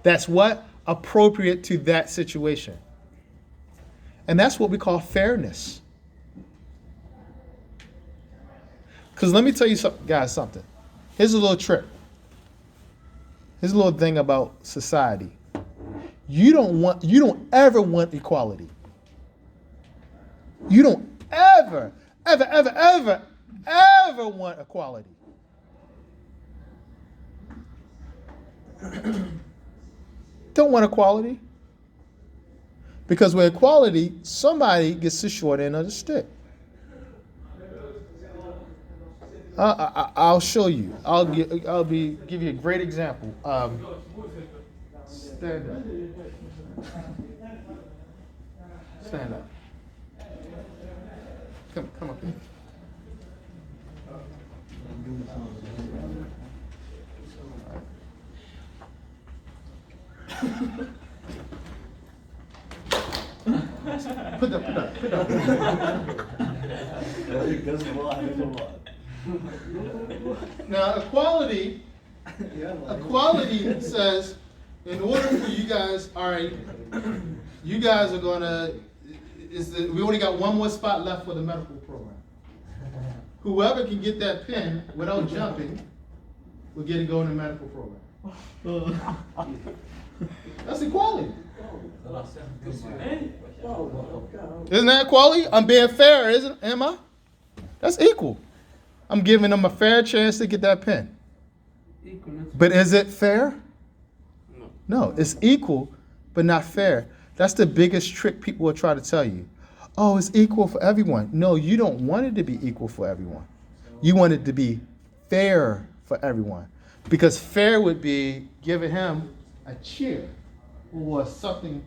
that's what? Appropriate to that situation. And that's what we call fairness. Because let me tell you guys something. Here's a little trick. Here's a little thing about society. You don't ever want equality. You don't ever want equality. Don't want equality. Because with equality, somebody gets the short end of the stick. I'll show you. I'll give you a great example. Stand up. Stand up. Come up here. Put up. Now, equality says, in order for you guys, all right, you guys are gonna. We only got one more spot left for the medical program. Whoever can get that pin without jumping will get to go in the medical program. That's equality. Isn't that equality? I'm being fair, am I? That's equal. I'm giving them a fair chance to get that pin. But is it fair? No, it's equal, but not fair. That's the biggest trick people will try to tell you. Oh, it's equal for everyone. No, you don't want it to be equal for everyone. You want it to be fair for everyone. Because fair would be giving him a chair or something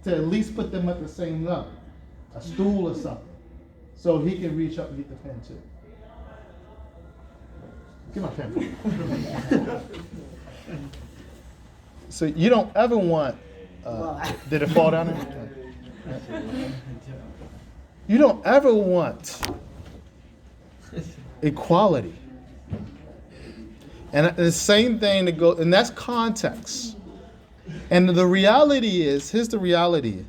to at least put them at the same level. A stool or something. So he can reach up and get the pen too. Get my pen. So you don't ever want, did it fall down there? You don't ever want equality. And the same thing to go, and that's context. And the reality is, here's the reality.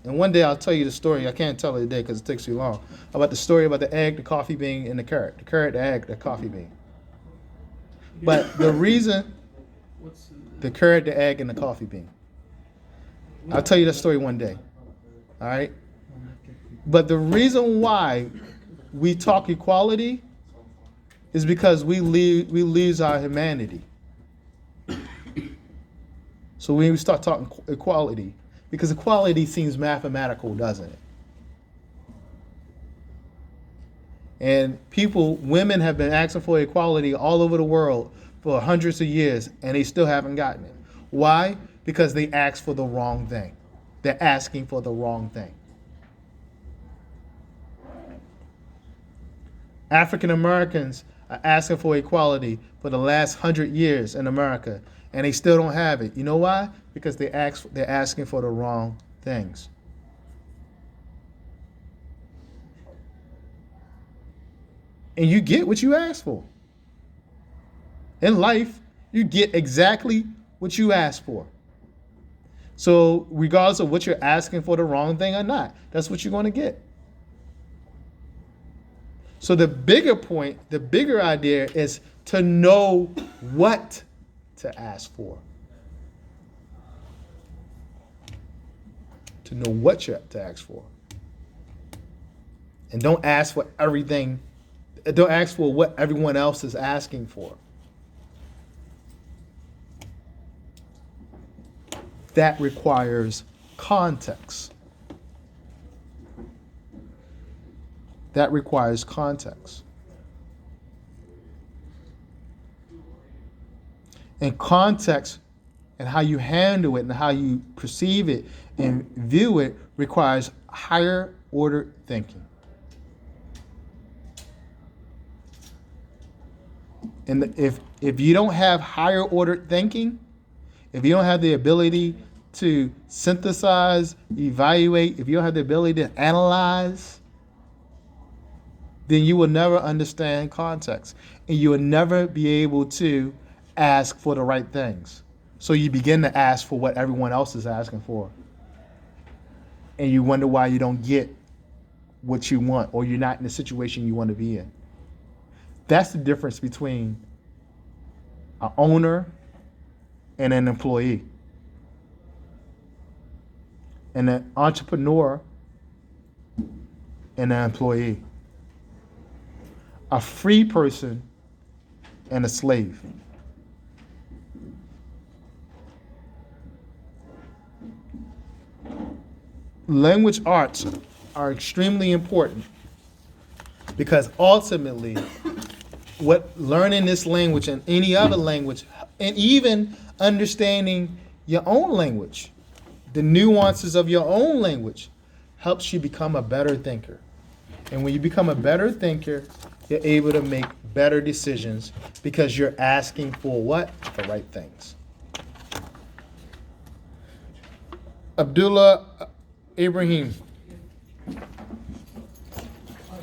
And one day I'll tell you the story. I can't tell it today because it takes too long. About the story about the egg, the coffee bean, and the carrot. The carrot, the egg, the coffee bean. But the reason, the carrot, the egg, and the coffee bean. I'll tell you that story one day. All right? But the reason why we talk equality is because we lose our humanity. So when we start talking equality, because equality seems mathematical, doesn't it? And women have been asking for equality all over the world for hundreds of years, and they still haven't gotten it. Why? Because they asked for the wrong thing. They're asking for the wrong thing. African Americans are asking for equality for the last 100 years in America, and they still don't have it. You know why? Because they're asking for the wrong things. And you get what you ask for. In life, you get exactly what you ask for. So regardless of what you're asking for the wrong thing or not, that's what you're going to get. So the bigger point, the bigger idea is to know what to ask for. To know what you're to ask for. And don't ask for everything. Don't ask for what everyone else is asking for. That requires context. That requires context. And context and how you handle it and how you perceive it and view it requires higher order thinking. And if you don't have higher order thinking, if you don't have the ability to synthesize, evaluate, if you don't have the ability to analyze, then you will never understand context. And you will never be able to ask for the right things. So you begin to ask for what everyone else is asking for. And you wonder why you don't get what you want, or you're not in the situation you want to be in. That's the difference between an owner and an employee. And an entrepreneur and an employee. A free person and a slave. Language arts are extremely important because ultimately what learning this language and any other language, and even understanding your own language, the nuances of your own language, helps you become a better thinker. And when you become a better thinker, you're able to make better decisions because you're asking for what? The right things. Abdullah Ibrahim.